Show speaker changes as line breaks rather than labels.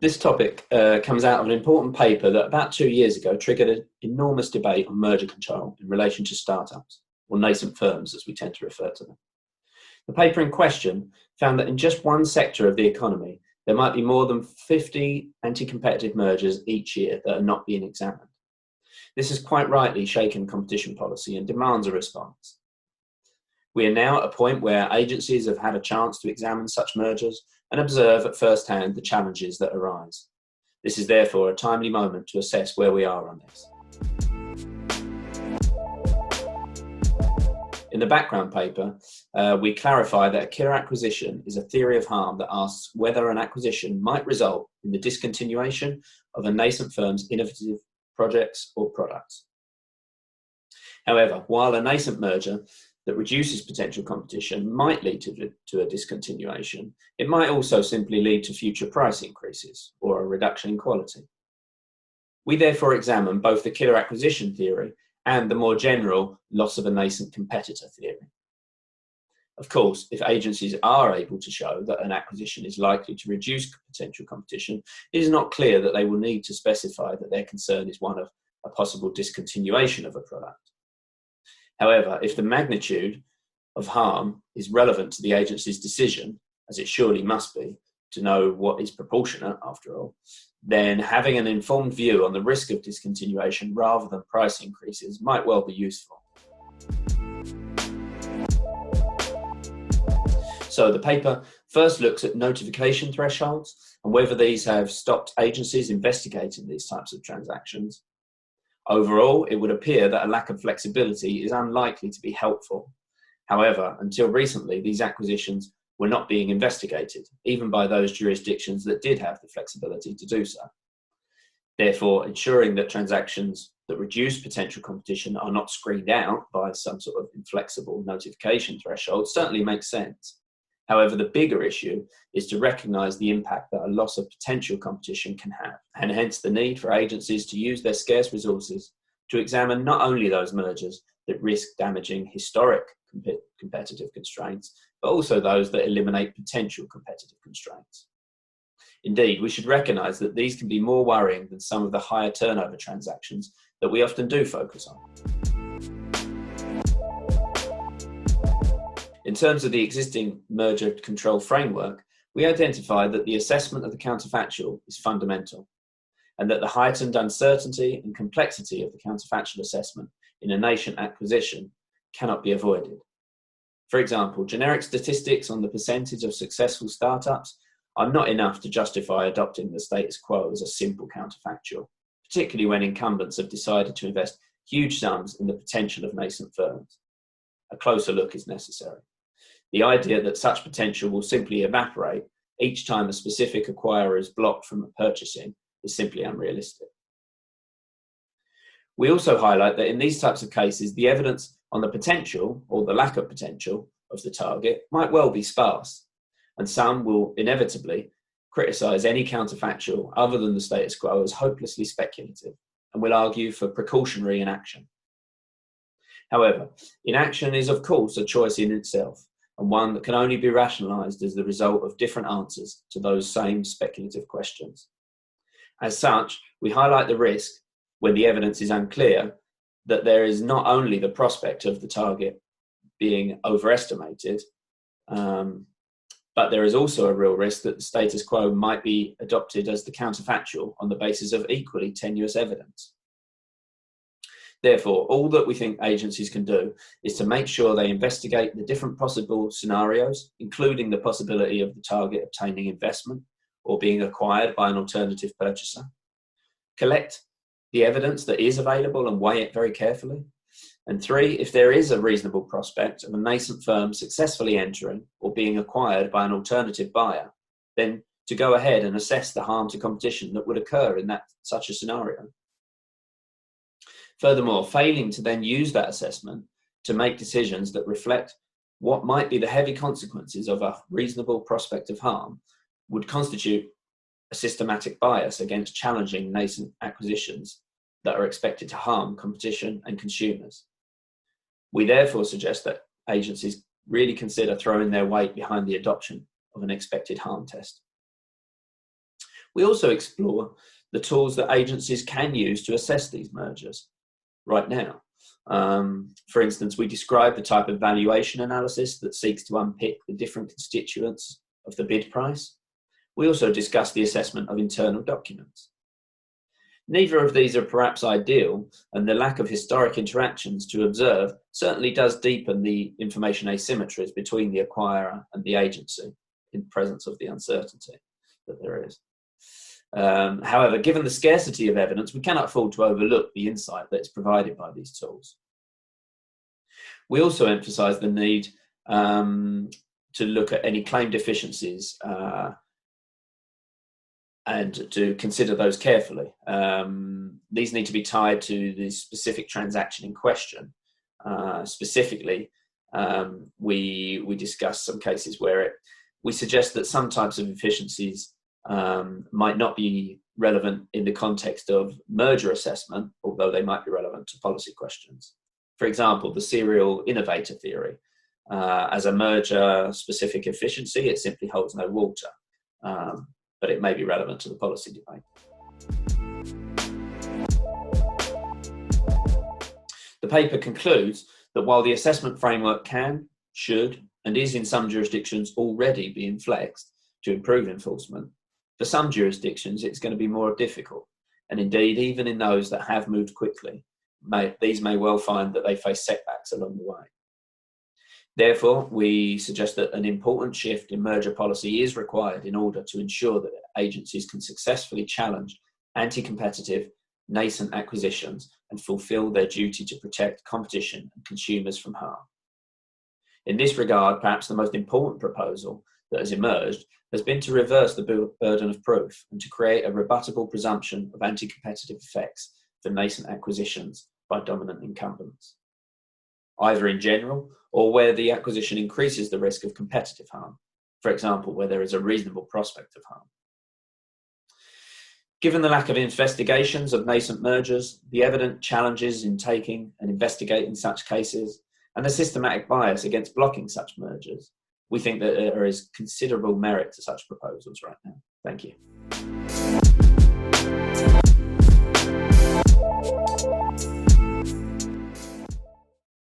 This topic comes out of an important paper that about 2 years ago triggered an enormous debate on merger control in relation to startups, or nascent firms as we tend to refer to them. The paper in question found that in just one sector of the economy, there might be more than 50 anti-competitive mergers each year that are not being examined. This has quite rightly shaken competition policy and demands a response. We are now at a point where agencies have had a chance to examine such mergers and observe at first hand the challenges that arise. This is therefore a timely moment to assess where we are on this. In the background paper, we clarify that a killer acquisition is a theory of harm that asks whether an acquisition might result in the discontinuation of a nascent firm's innovative projects or products. However, while a nascent merger that reduces potential competition might lead to a discontinuation, it might also simply lead to future price increases or a reduction in quality. We therefore examine both the killer acquisition theory and the more general loss of a nascent competitor theory. Of course, if agencies are able to show that an acquisition is likely to reduce potential competition, it is not clear that they will need to specify that their concern is one of a possible discontinuation of a product. However, if the magnitude of harm is relevant to the agency's decision, as it surely must be, to know what is proportionate after all, then having an informed view on the risk of discontinuation rather than price increases might well be useful. So the paper first looks at notification thresholds and whether these have stopped agencies investigating these types of transactions. Overall, it would appear that a lack of flexibility is unlikely to be helpful. However, until recently, these acquisitions were not being investigated, even by those jurisdictions that did have the flexibility to do so. Therefore, ensuring that transactions that reduce potential competition are not screened out by some sort of inflexible notification threshold certainly makes sense. However, the bigger issue is to recognise the impact that a loss of potential competition can have, and hence the need for agencies to use their scarce resources to examine not only those mergers that risk damaging historic competitive constraints, but also those that eliminate potential competitive constraints. Indeed, we should recognise that these can be more worrying than some of the higher turnover transactions that we often do focus on. In terms of the existing merger control framework, we identify that the assessment of the counterfactual is fundamental, and that the heightened uncertainty and complexity of the counterfactual assessment in a nascent acquisition cannot be avoided. For example, generic statistics on the percentage of successful startups are not enough to justify adopting the status quo as a simple counterfactual, particularly when incumbents have decided to invest huge sums in the potential of nascent firms. A closer look is necessary. The idea that such potential will simply evaporate each time a specific acquirer is blocked from purchasing is simply unrealistic. We also highlight that in these types of cases, the evidence on the potential or the lack of potential of the target might well be sparse, and some will inevitably criticise any counterfactual other than the status quo as hopelessly speculative, and will argue for precautionary inaction. However, inaction is of course a choice in itself, and one that can only be rationalised as the result of different answers to those same speculative questions. As such, we highlight the risk, when the evidence is unclear, that there is not only the prospect of the target being overestimated, but there is also a real risk that the status quo might be adopted as the counterfactual on the basis of equally tenuous evidence. Therefore, all that we think agencies can do is to make sure they investigate the different possible scenarios, including the possibility of the target obtaining investment or being acquired by an alternative purchaser, collect the evidence that is available and weigh it very carefully, and 3, if there is a reasonable prospect of a nascent firm successfully entering or being acquired by an alternative buyer, then to go ahead and assess the harm to competition that would occur in such a scenario. Furthermore, failing to then use that assessment to make decisions that reflect what might be the heavy consequences of a reasonable prospect of harm would constitute a systematic bias against challenging nascent acquisitions that are expected to harm competition and consumers. We therefore suggest that agencies really consider throwing their weight behind the adoption of an expected harm test. We also explore the tools that agencies can use to assess these mergers right now. For instance, we describe the type of valuation analysis that seeks to unpick the different constituents of the bid price. We also discuss the assessment of internal documents. Neither of these are perhaps ideal, and the lack of historic interactions to observe certainly does deepen the information asymmetries between the acquirer and the agency in presence of the uncertainty that there is. However, given the scarcity of evidence, we cannot afford to overlook the insight that is provided by these tools. We also emphasise the need to look at any claim deficiencies and to consider those carefully. These need to be tied to the specific transaction in question. Specifically, we discuss some cases where we suggest that some types of efficiencies might not be relevant in the context of merger assessment, although they might be relevant to policy questions. For example, the serial innovator theory. As a merger-specific efficiency, it simply holds no water, but it may be relevant to the policy debate. The paper concludes that while the assessment framework can, should, and is in some jurisdictions already being flexed to improve enforcement, for some jurisdictions it's going to be more difficult, and indeed even in those that have moved quickly, these may well find that they face setbacks along the way. Therefore, we suggest that an important shift in merger policy is required in order to ensure that agencies can successfully challenge anti-competitive nascent acquisitions and fulfil their duty to protect competition and consumers from harm. In this regard, perhaps the most important proposal that has emerged has been to reverse the burden of proof and to create a rebuttable presumption of anti-competitive effects for nascent acquisitions by dominant incumbents, either in general or where the acquisition increases the risk of competitive harm, for example, where there is a reasonable prospect of harm. Given the lack of investigations of nascent mergers, the evident challenges in taking and investigating such cases, and the systematic bias against blocking such mergers, we think that there is considerable merit to such proposals right now. Thank you.